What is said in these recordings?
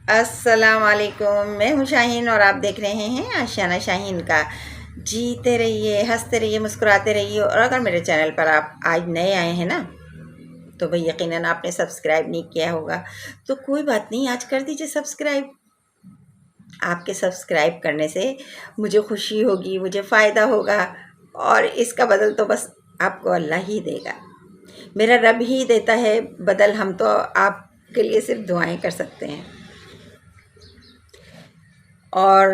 السلام علیکم، میں ہوں شاہین اور آپ دیکھ رہے ہیں آشیانہ شاہین کا۔ جیتے رہیے، ہنستے رہیے، مسکراتے رہیے۔ اور اگر میرے چینل پر آپ آج نئے آئے ہیں نا تو بھئی یقیناً آپ نے سبسکرائب نہیں کیا ہوگا، تو کوئی بات نہیں، آج کر دیجئے سبسکرائب۔ آپ کے سبسکرائب کرنے سے مجھے خوشی ہوگی، مجھے فائدہ ہوگا، اور اس کا بدل تو بس آپ کو اللہ ہی دے گا، میرا رب ہی دیتا ہے بدل، ہم تو آپ کے لیے صرف دعائیں کر سکتے ہیں۔ اور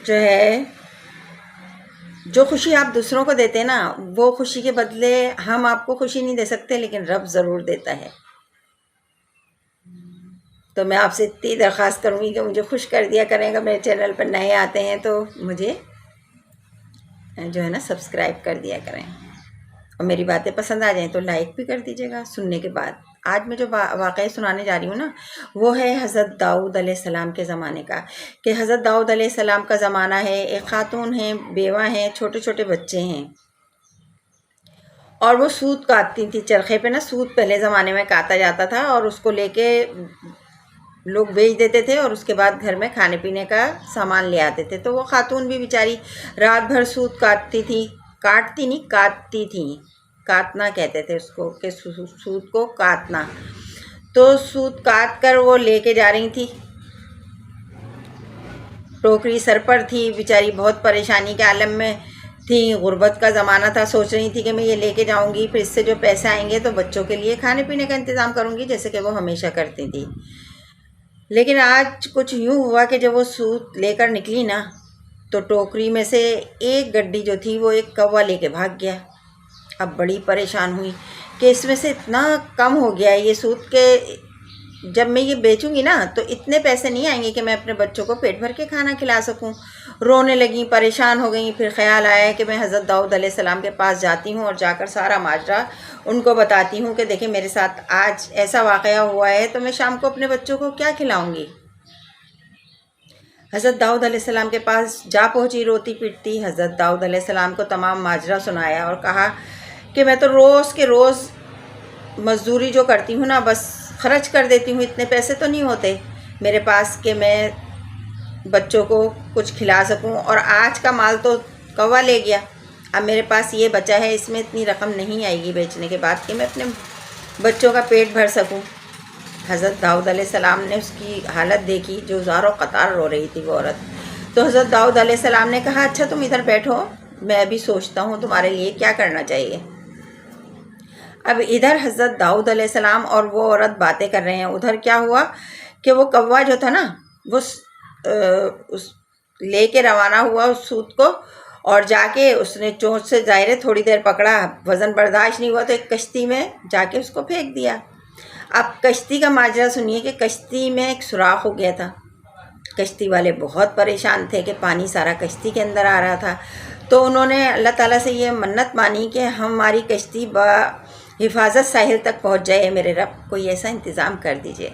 جو ہے، جو خوشی آپ دوسروں کو دیتے ہیں نا، وہ خوشی کے بدلے ہم آپ کو خوشی نہیں دے سکتے، لیکن رب ضرور دیتا ہے۔ تو میں آپ سے اتنی درخواست کروں گی کہ مجھے خوش کر دیا کریں، اگر میرے چینل پر نئے آتے ہیں تو مجھے جو ہے نا سبسکرائب کر دیا کریں، اور میری باتیں پسند آ جائیں تو لائک بھی کر دیجیے گا سننے کے بعد۔ آج میں جو واقعہ سنانے جا رہی ہوں نا، وہ ہے حضرت داؤد علیہ السلام کے زمانے کا، کہ حضرت داؤد علیہ السلام کا زمانہ ہے، ایک خاتون ہیں، بیوہ ہیں، چھوٹے چھوٹے بچے ہیں، اور وہ سوت کاٹتی تھی چرخے پہ نا۔ سوت پہلے زمانے میں کاتا جاتا تھا، اور اس کو لے کے لوگ بیچ دیتے تھے، اور اس کے بعد گھر میں کھانے پینے کا سامان لے آتے تھے۔ تو وہ خاتون بھی بیچاری رات بھر سوت کاٹتی تھی، کاٹتی نہیں کاٹتی تھی، کاتنا کہتے تھے اس کو، کہ سوت کو کاتنا۔ تو سوت کاٹ کر وہ لے کے جا رہی تھی، ٹوکری سر پر تھی، بیچاری بہت پریشانی کے عالم میں تھی، غربت کا زمانہ تھا، سوچ رہی تھی کہ میں یہ لے کے جاؤں گی، پھر اس سے جو پیسے آئیں گے تو بچوں کے لیے کھانے پینے کا انتظام کروں گی، جیسے کہ وہ ہمیشہ کرتی تھی۔ لیکن آج کچھ یوں ہوا کہ جب وہ سوت لے کر نکلی نا، تو ٹوکری میں سے ایک گڈی جو تھی وہ ایک کوا لے کے بھاگ گیا۔ اب بڑی پریشان ہوئی کہ اس میں سے اتنا کم ہو گیا ہے یہ سوت، کہ جب میں یہ بیچوں گی نا تو اتنے پیسے نہیں آئیں گے کہ میں اپنے بچوں کو پیٹ بھر کے کھانا کھلا سکوں۔ رونے لگیں، پریشان ہو گئیں۔ پھر خیال آیا کہ میں حضرت داؤد علیہ السلام کے پاس جاتی ہوں، اور جا کر سارا ماجرا ان کو بتاتی ہوں کہ دیکھیں میرے ساتھ آج ایسا واقعہ ہوا ہے، تو میں شام کو اپنے بچوں کو کیا کھلاؤں گی۔ حضرت داؤد علیہ السلام کے پاس جا پہنچی روتی پیٹتی، حضرت داؤد علیہ السلام کو تمام ماجرا سنایا، اور کہا کہ میں تو روز کے روز مزدوری جو کرتی ہوں نا، بس خرچ کر دیتی ہوں، اتنے پیسے تو نہیں ہوتے میرے پاس کہ میں بچوں کو کچھ کھلا سکوں، اور آج کا مال تو کوا لے گیا، اب میرے پاس یہ بچا ہے، اس میں اتنی رقم نہیں آئے گی بیچنے کے بعد کہ میں اپنے بچوں کا پیٹ بھر سکوں۔ حضرت داؤد علیہ السلام نے اس کی حالت دیکھی، جو زار و قطار رو رہی تھی وہ عورت۔ تو حضرت داؤد علیہ السلام نے کہا اچھا تم ادھر بیٹھو، میں ابھی سوچتا ہوں تمہارے لیے کیا کرنا چاہیے۔ اب ادھر حضرت داؤد علیہ السلام اور وہ عورت باتیں کر رہے ہیں، ادھر کیا ہوا کہ وہ کوا جو تھا نا، وہ اس لے کے روانہ ہوا اس سوت کو، اور جا کے اس نے چونچ سے ظاہر تھوڑی دیر پکڑا، وزن برداشت نہیں ہوا تو ایک کشتی میں جا کے اس کو پھینک دیا۔ اب کشتی کا ماجرا سنیے کہ کشتی میں ایک سوراخ ہو گیا تھا، کشتی والے بہت پریشان تھے کہ پانی سارا کشتی کے اندر آ رہا تھا، تو انہوں نے اللہ تعالیٰ سے یہ منت مانی کہ ہماری کشتی حفاظت ساحل تک پہنچ جائے، میرے رب کوئی ایسا انتظام کر دیجئے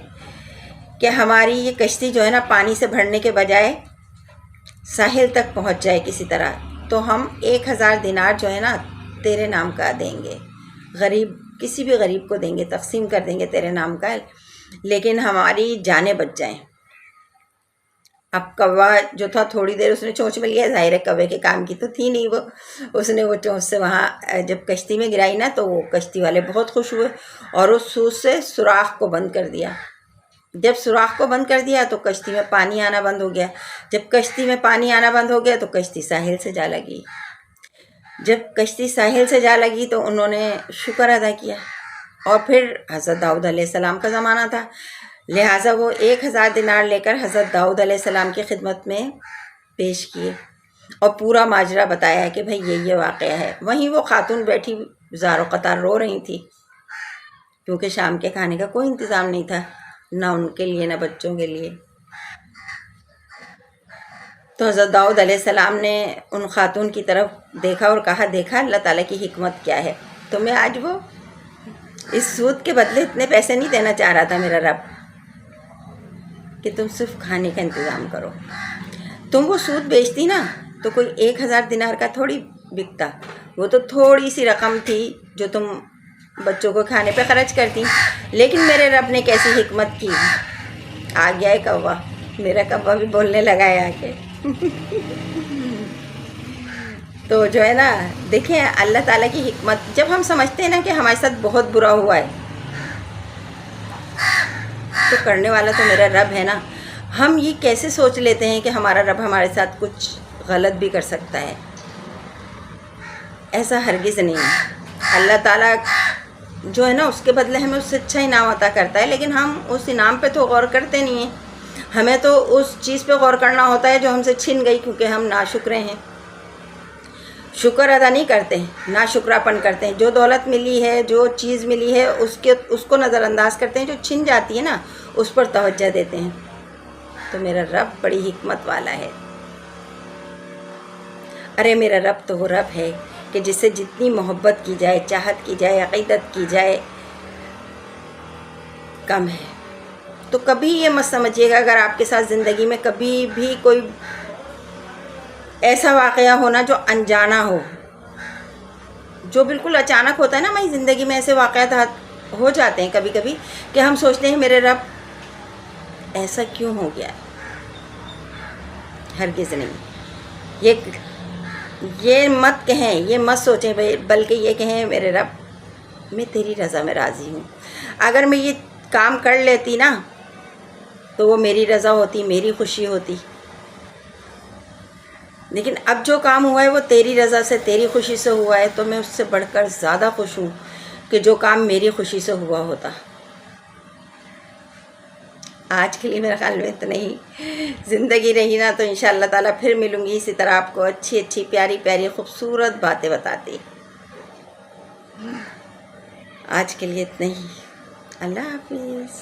کہ ہماری یہ کشتی جو ہے نا پانی سے بھرنے کے بجائے ساحل تک پہنچ جائے کسی طرح، تو ہم 1000 دینار جو ہے نا تیرے نام کا دیں گے، غریب کسی بھی غریب کو دیں گے، تقسیم کر دیں گے تیرے نام کا، لیکن ہماری جانیں بچ جائیں۔ اب کوا جو تھا تھوڑی دیر اس نے چونچ میں لیا، ظاہر ہے کوے کے کام کی تو تھی نہیں وہ، اس نے وہ چونچ سے وہاں جب کشتی میں گرائی نا، تو وہ کشتی والے بہت خوش ہوئے، اور اس سوت سے سوراخ کو بند کر دیا۔ جب سوراخ کو بند کر دیا تو کشتی میں پانی آنا بند ہو گیا، جب کشتی میں پانی آنا بند ہو گیا تو کشتی ساحل سے جا لگی۔ جب کشتی ساحل سے جا لگی تو انہوں نے شکر ادا کیا، اور پھر حضرت داؤد علیہ السلام کا زمانہ تھا، لہٰذا وہ 1000 دینار لے کر حضرت داؤد علیہ السلام کی خدمت میں پیش کیے، اور پورا ماجرا بتایا کہ بھئی یہ واقعہ ہے۔ وہیں وہ خاتون بیٹھی زار و قطار رو رہی تھی، کیونکہ شام کے کھانے کا کوئی انتظام نہیں تھا، نہ ان کے لیے نہ بچوں کے لیے۔ تو حضرت داؤد علیہ السلام نے ان خاتون کی طرف دیکھا اور کہا دیکھا اللہ تعالیٰ کی حکمت کیا ہے، تمہیں آج وہ اس سود کے بدلے اتنے پیسے نہیں دینا چاہ رہا تھا میرا رب، کہ تم صرف کھانے کا انتظام کرو۔ تم وہ سود بیچتی نا تو کوئی 1000 دینار کا تھوڑی بکتا، وہ تو تھوڑی سی رقم تھی جو تم بچوں کو کھانے پہ خرچ کرتی، لیکن میرے رب نے کیسی حکمت کی، آ گیا ہے کوا، میرا کوا بھی بولنے لگا ہے آ کے تو جو ہے نا، دیکھیں اللہ تعالیٰ کی حکمت، جب ہم سمجھتے ہیں نا کہ ہمارے ساتھ بہت برا ہوا ہے تو کرنے والا تو میرا رب ہے نا، ہم یہ کیسے سوچ لیتے ہیں کہ ہمارا رب ہمارے ساتھ کچھ غلط بھی کر سکتا ہے؟ ایسا ہرگز نہیں ہے۔ اللہ تعالیٰ جو ہے نا اس کے بدلے ہمیں اس سے اچھا انعام عطا کرتا ہے، لیکن ہم اس انعام پہ تو غور کرتے نہیں ہیں۔ ہمیں تو اس چیز پہ غور کرنا ہوتا ہے جو ہم سے چھن گئی، کیونکہ ہم ناشکرے ہیں، شکر ادا نہیں کرتے ہیں، ناشکراپن کرتے ہیں۔ جو دولت ملی ہے، جو چیز ملی ہے، اس کو نظر انداز کرتے ہیں، جو چھن جاتی ہے نا اس پر توجہ دیتے ہیں۔ تو میرا رب بڑی حکمت والا ہے۔ ارے میرا رب تو وہ رب ہے کہ جس سے جتنی محبت کی جائے، چاہت کی جائے، عقیدت کی جائے، کم ہے۔ تو کبھی یہ مت سمجھیے گا اگر آپ کے ساتھ زندگی میں کبھی بھی کوئی ایسا واقعہ ہونا جو انجانا ہو، جو بالکل اچانک ہوتا ہے نا، ہماری زندگی میں ایسے واقعات ہو جاتے ہیں کبھی کبھی کہ ہم سوچتے ہیں میرے رب ایسا کیوں ہو گیا؟ ہرگز نہیں، یہ مت کہیں، یہ مت سوچیں، بلکہ یہ کہیں میرے رب میں تیری رضا میں راضی ہوں۔ اگر میں یہ کام کر لیتی نا تو وہ میری رضا ہوتی، میری خوشی ہوتی، لیکن اب جو کام ہوا ہے وہ تیری رضا سے، تیری خوشی سے ہوا ہے، تو میں اس سے بڑھ کر زیادہ خوش ہوں کہ جو کام میری خوشی سے ہوا ہوتا۔ آج کے لیے میرے خیال میں اتنا ہی، زندگی رہی نا تو انشاءاللہ تعالیٰ پھر ملوں گی اسی طرح آپ کو اچھی اچھی پیاری پیاری خوبصورت باتیں بتاتی۔ آج کے لیے اتنا ہی، اللہ حافظ۔